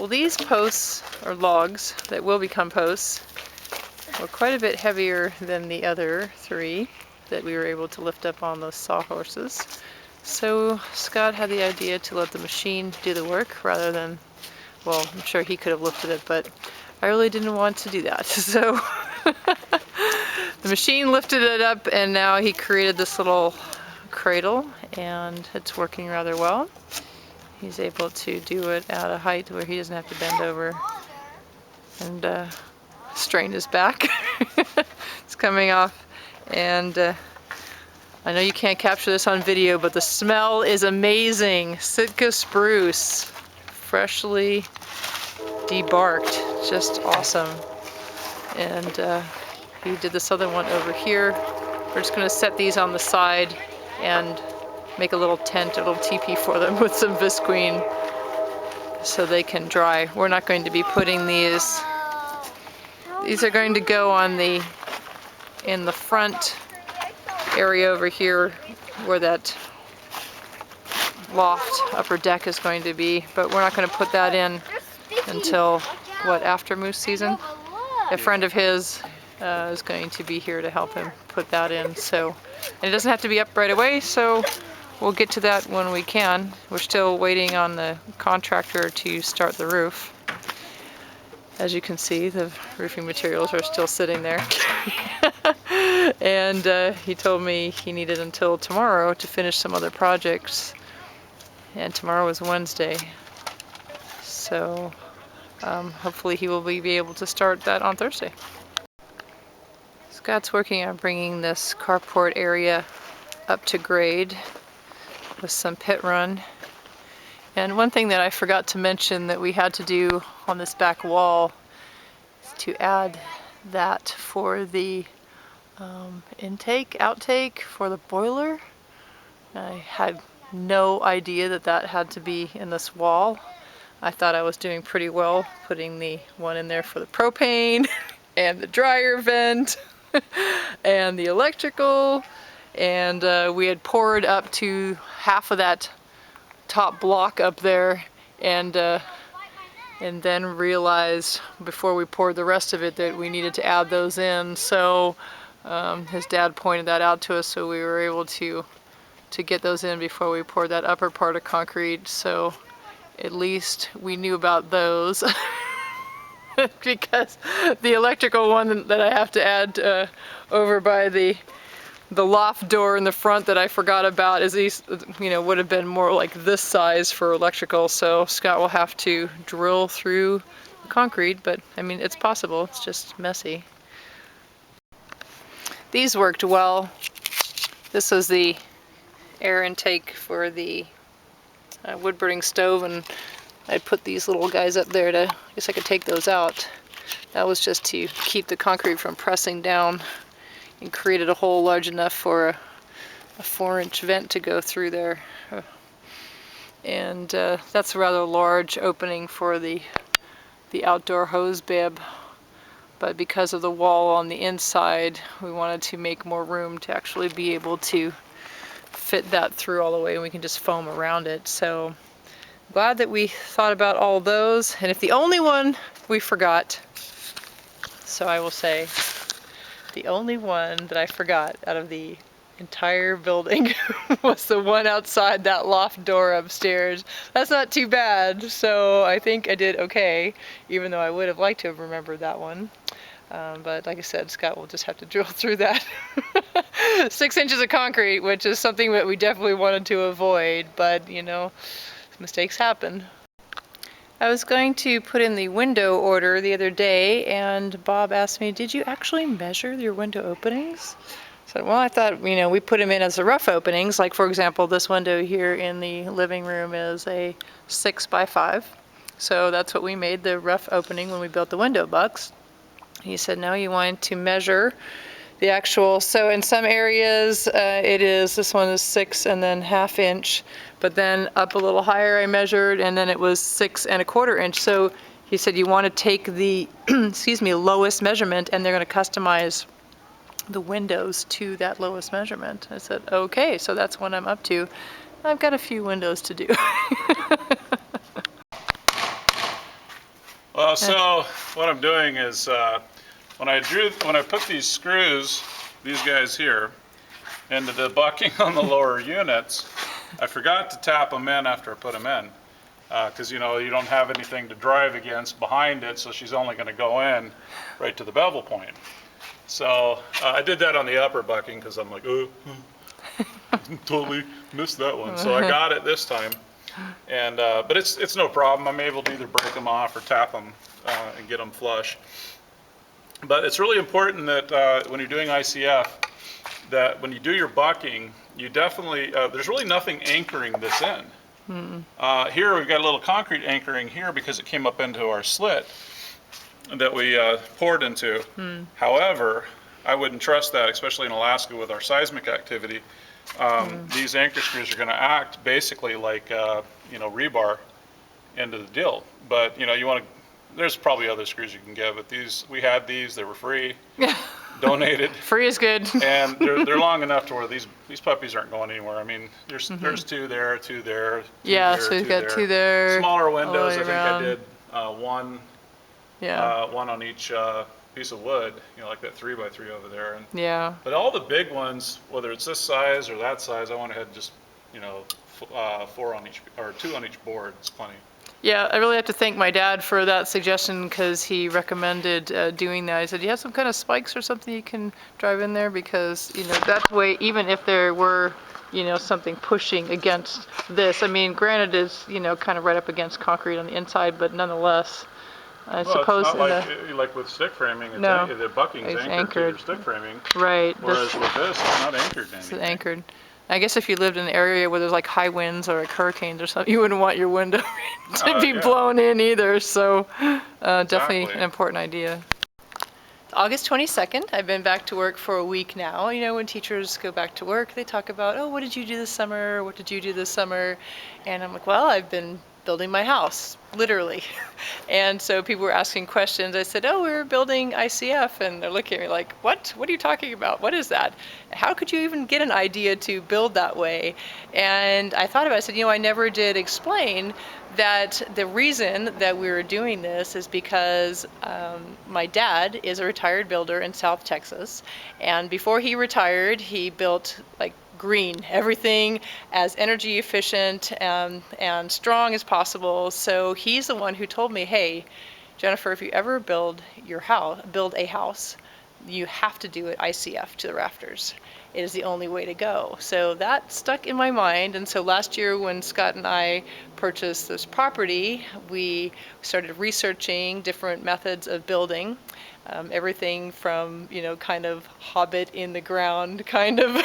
Well, these posts, or logs, that will become posts, were quite a bit heavier than the other 3 that we were able to lift up on those sawhorses. So Scott had the idea to let the machine do the work rather than, well, I'm sure he could have lifted it, but I really didn't want to do that. So the machine lifted it up, and now he created this little cradle, and it's working rather well. He's able to do it at a height where he doesn't have to bend over and strain his back. It's coming off, and I know you can't capture this on video, but the smell is amazing. Sitka spruce, freshly debarked, just awesome. And he did this other one over here. We're just going to set these on the side and make a little tent, a little teepee for them with some visqueen so they can dry. We're not going to be putting these. These are going to go on in the front area over here where that loft upper deck is going to be, but we're not going to put that in until, what, after moose season? A friend of his is going to be here to help him put that in, so, and it doesn't have to be up right away, so we'll get to that when we can. We're still waiting on the contractor to start the roof. As you can see, the roofing materials are still sitting there. And he told me he needed until tomorrow to finish some other projects. And tomorrow is Wednesday. So hopefully he will be able to start that on Thursday. Scott's working on bringing this carport area up to grade with some pit run. And one thing that I forgot to mention that we had to do on this back wall is to add that for the intake, outtake for the boiler. I had no idea that that had to be in this wall. I thought I was doing pretty well putting the one in there for the propane and the dryer vent and the electrical, and we had poured up to half of that top block up there, and then realized before we poured the rest of it that we needed to add those in. So his dad pointed that out to us, so we were able to get those in before we poured that upper part of concrete. So at least we knew about those. Because the electrical one that I have to add over by the loft door in the front that I forgot about is, would have been more like this size for electrical. So Scott will have to drill through the concrete, but I mean, it's possible. It's just messy. These worked well. This was the air intake for the wood burning stove, and I put these little guys up there to, I guess I could take those out. That was just to keep the concrete from pressing down, and created a hole large enough for a 4-inch vent to go through there. And that's a rather large opening for the outdoor hose bib. But because of the wall on the inside, we wanted to make more room to actually be able to fit that through all the way, and we can just foam around it. So glad that we thought about all those. And if the only one we forgot, so I will say, the only one that I forgot out of the entire building was the one outside that loft door upstairs. That's not too bad, so I think I did okay, even though I would have liked to have remembered that one. But like I said, Scott will just have to drill through that 6 inches of concrete, which is something that we definitely wanted to avoid, but mistakes happen. I was going to put in the window order the other day, and Bob asked me, did you actually measure your window openings? I said, well, I thought, we put them in as the rough openings. Like, for example, this window here in the living room is a 6 by 5. So that's what we made the rough opening when we built the window bucks. He said, no, you want to measure the actual, so in some areas this one is 6 and then 1/2 inch, but then up a little higher I measured, and then it was 6 1/4 inch. So he said you want to take the lowest measurement, and they're going to customize the windows to that lowest measurement. I said, okay, so that's what I'm up to. I've got a few windows to do. Well, so what I'm doing is when I put these screws, these guys here, into the bucking on the lower units, I forgot to tap them in after I put them in, because you don't have anything to drive against behind it, so she's only going to go in right to the bevel point. So I did that on the upper bucking because I'm like, oh, totally missed that one. So I got it this time, and but it's no problem. I'm able to either break them off or tap them and get them flush. But it's really important that when you're doing ICF, that when you do your bucking, you definitely, there's really nothing anchoring this in. Here we've got a little concrete anchoring here because it came up into our slit that we poured into. However, I wouldn't trust that, especially in Alaska with our seismic activity. These anchor screws are going to act basically like rebar into the deal. But you want to, there's probably other screws you can get, but we had these, they were free. Donated. Free is good. And they're long enough to where these puppies aren't going anywhere. I mean, there's two there, two there, so we've got two there. Smaller windows. I think I did one on each piece of wood, like that 3x3 over there. And, but all the big ones, whether it's this size or that size, I went ahead and just 4 on each or 2 on each board. It's plenty. Yeah, I really have to thank my dad for that suggestion because he recommended doing that. He said, "Do you have some kind of spikes or something you can drive in there?" Because that way, even if there were something pushing against this, I mean, granted, it's kind of right up against concrete on the inside, but nonetheless, I suppose. It's not like with stick framing. The bucking's anchored to your stick framing. Right. Whereas with this, it's not anchored to anything. It's anchored. I guess if you lived in an area where there's like high winds or like hurricanes or something, you wouldn't want your window to be blown in either. So definitely an important idea. August 22nd, I've been back to work for a week now. When teachers go back to work, they talk about, oh, what did you do this summer? What did you do this summer? And I'm like, well, I've been building my house, literally. And so people were asking questions. I said, oh, we're building ICF. And they're looking at me like, what? What are you talking about? What is that? How could you even get an idea to build that way? And I thought about it. I said, I never did explain that the reason that we were doing this is because my dad is a retired builder in South Texas. And before he retired, he built like green, everything as energy efficient and strong as possible. So he's the one who told me, hey, Jennifer, if you ever build a house, you have to do it ICF to the rafters. It is the only way to go. So that stuck in my mind. And so last year when Scott and I purchased this property, we started researching different methods of building. Everything from, kind of hobbit in the ground kind of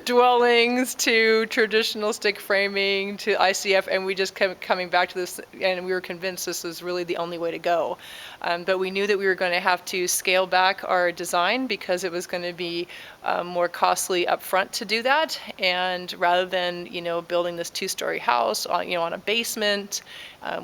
dwellings to traditional stick framing to ICF, and we just kept coming back to this, and we were convinced this was really the only way to go. But we knew that we were going to have to scale back our design because it was going to be more costly up front to do that. And rather than building this 2-story house on a basement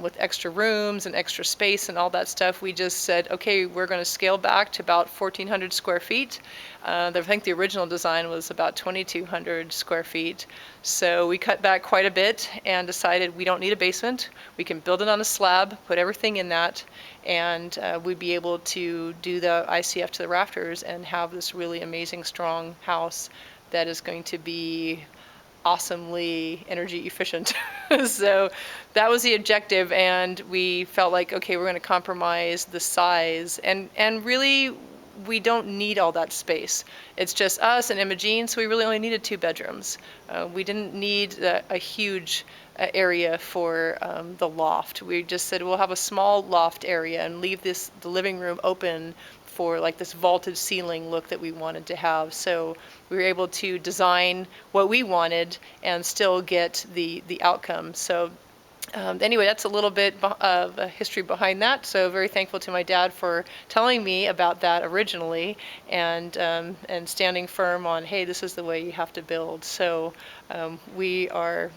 with extra rooms and extra space and all that stuff, we just said, okay, we're going to scale back to about 1,400 square feet. I think the original design was about 2,200 square feet. So we cut back quite a bit and decided we don't need a basement. We can build it on a slab, put everything in that, and we'd be able to do the ICF to the rafters and have this really amazing, strong house that is going to be awesomely energy efficient. So that was the objective, and we felt like, okay, we're going to compromise the size, and really we don't need all that space. It's just us and Imogene, so we really only needed 2 bedrooms. We didn't need a huge area for the loft. We just said we'll have a small loft area and leave the living room open for like this vaulted ceiling look that we wanted to have. So we were able to design what we wanted and still get the outcome. So anyway, that's a little bit of a history behind that. So very thankful to my dad for telling me about that originally and standing firm on, hey, this is the way you have to build. So we are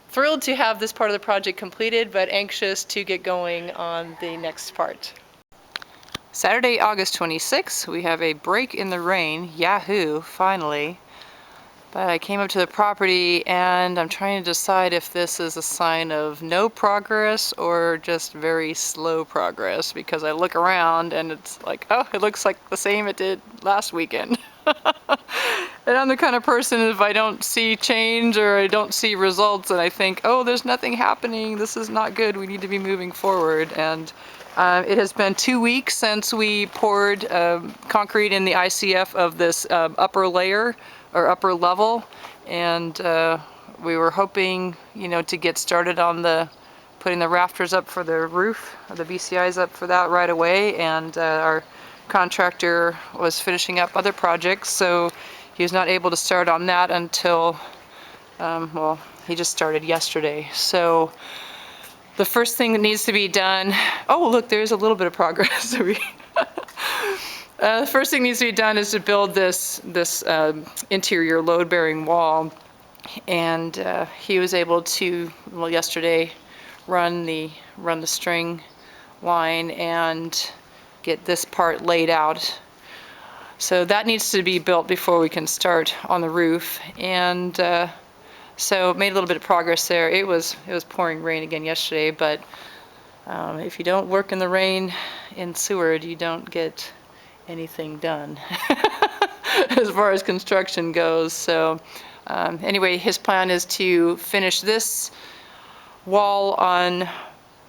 thrilled to have this part of the project completed, but anxious to get going on the next part. Saturday, August 26th, we have a break in the rain. Yahoo, finally. But I came up to the property and I'm trying to decide if this is a sign of no progress or just very slow progress, because I look around and it's like, oh, it looks like the same it did last weekend. And I'm the kind of person, if I don't see change or I don't see results, and I think, oh, there's nothing happening, this is not good, we need to be moving forward. And it has been 2 weeks since we poured concrete in the ICF of this upper layer or upper level, and we were hoping, to get started on putting the rafters up for the roof, or the BCIs up for that right away, and our contractor was finishing up other projects, so he was not able to start on that until, well, he just started yesterday. So the first thing that needs to be done, oh look, there's a little bit of progress. The first thing that needs to be done is to build this interior load-bearing wall, and he was able to, well, yesterday, run the string line and get this part laid out. So that needs to be built before we can start on the roof, and so made a little bit of progress there. It was pouring rain again yesterday, but if you don't work in the rain in Seward, you don't get anything done as far as construction goes. So anyway, his plan is to finish this wall on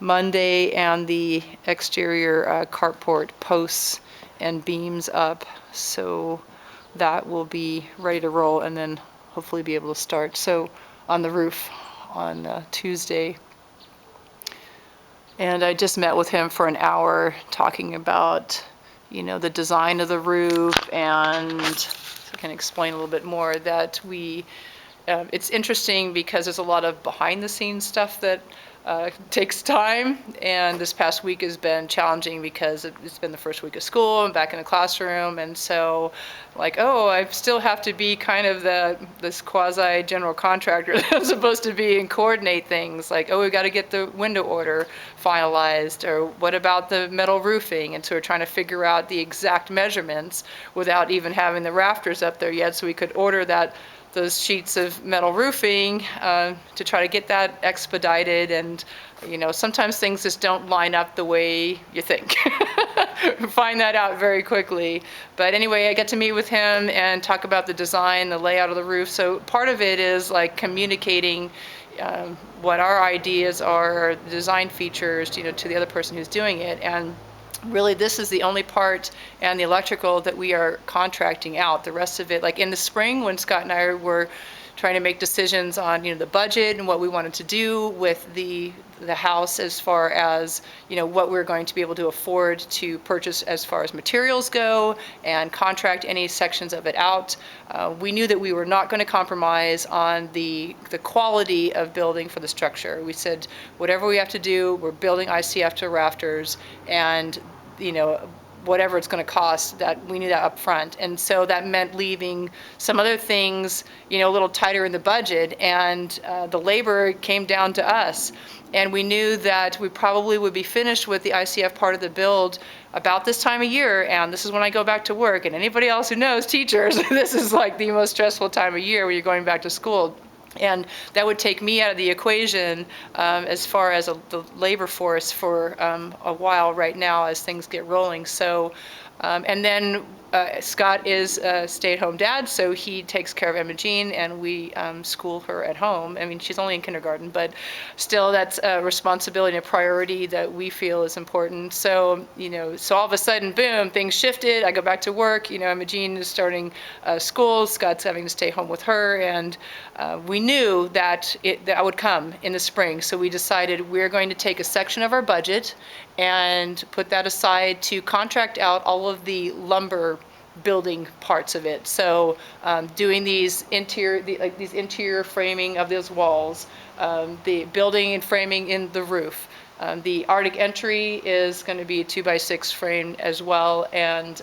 Monday and the exterior carport posts and beams up, so that will be ready to roll, and then hopefully be able to start on the roof on Tuesday. And I just met with him for an hour talking about the design of the roof, and I can explain a little bit more that it's interesting because there's a lot of behind the scenes stuff that takes time, and this past week has been challenging because it's been the first week of school and back in the classroom, and so like, oh, I still have to be kind of this quasi general contractor that's supposed to be and coordinate things, like, oh, we've got to get the window order finalized, or what about the metal roofing, and so we're trying to figure out the exact measurements without even having the rafters up there yet, so we could order those sheets of metal roofing to try to get that expedited. And sometimes things just don't line up the way you think. Find that out very quickly. But anyway, I get to meet with him and talk about the design, the layout of the roof. So part of it is like communicating what our ideas are, the design features, to the other person who's doing it. And really, this is the only part and the electrical that we are contracting out. The rest of it, like in the spring when Scott and I were trying to make decisions on the budget and what we wanted to do with the house, as far as what we're going to be able to afford to purchase as far as materials go and contract any sections of it out, we knew that we were not going to compromise on the quality of building for the structure. We said, whatever we have to do, we're building ICF to rafters, and whatever it's going to cost, that we knew that up front. And so that meant leaving some other things, a little tighter in the budget, and the labor came down to us. And we knew that we probably would be finished with the ICF part of the build about this time of year, and this is when I go back to work. And anybody else who knows, teachers, this is like the most stressful time of year when you're going back to school. And that would take me out of the equation as far as the labor force for a while right now as things get rolling. So, and then Scott is a stay-at-home dad, so he takes care of Emma Jean, and we school her at home. I mean, she's only in kindergarten, but still, that's a responsibility and a priority that we feel is important. So, so all of a sudden, boom, things shifted. I go back to work. Emma Jean is starting school. Scott's having to stay home with her, and we knew that that would come in the spring. So we decided we're going to take a section of our budget and put that aside to contract out all of the lumber building parts of it. So doing these interior framing of those walls, the building and framing in the roof. The Arctic entry is going to be a 2x6 frame as well, and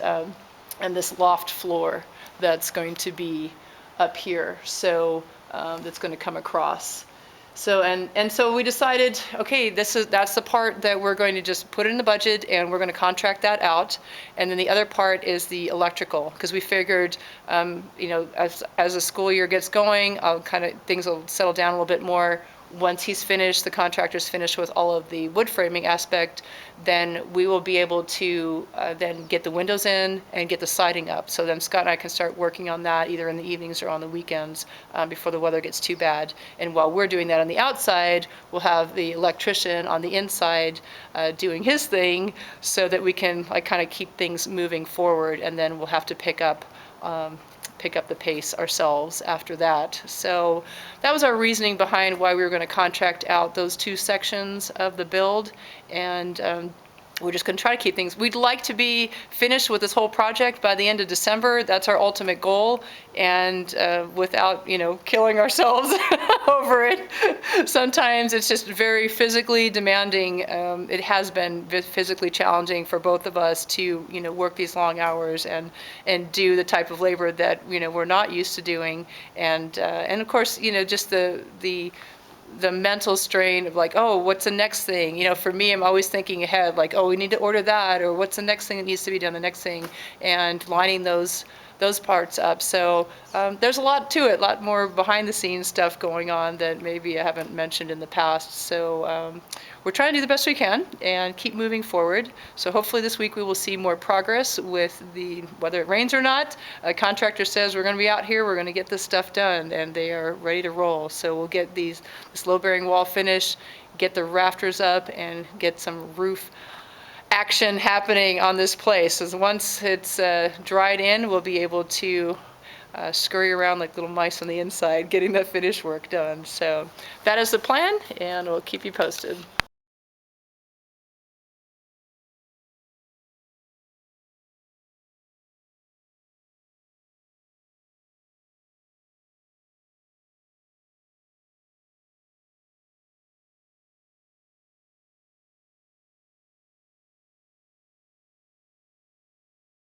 this loft floor that's going to be up here. So that's going to come across. So and so we decided, okay, that's the part that we're going to just put in the budget, and we're going to contract that out. And then the other part is the electrical, because we figured, as the school year gets going, things will settle down a little bit more. Once he's finished, the contractor's finished with all of the wood framing aspect, then we will be able to then get the windows in and get the siding up. So then Scott and I can start working on that either in the evenings or on the weekends before the weather gets too bad. And while we're doing that on the outside, we'll have the electrician on the inside doing his thing, so that we can kind of keep things moving forward, and then we'll have to pick up the pace ourselves after that. So that was our reasoning behind why we were going to contract out those two sections of the build. And we're just going to try to keep things. We'd like to be finished with this whole project by the end of December. That's our ultimate goal. And without, killing ourselves over it. Sometimes it's just very physically demanding. It has been physically challenging for both of us to, work these long hours and do the type of labor that, we're not used to doing. And of course, just the mental strain of oh, what's the next thing? For me, I'm always thinking ahead, oh, we need to order that, or what's the next thing that needs to be done, the next thing, and lining those parts up. So there's a lot to it, a lot more behind the scenes stuff going on that maybe I haven't mentioned in the past. So we're trying to do the best we can and keep moving forward. So hopefully this week we will see more progress with whether it rains or not. A contractor says we're going to be out here, we're going to get this stuff done, and they are ready to roll. So we'll get this load-bearing wall finished, get the rafters up, and get some roof action happening on this place. So once it's dried in, we'll be able to scurry around like little mice on the inside, getting that finish work done. So that is the plan, and we'll keep you posted.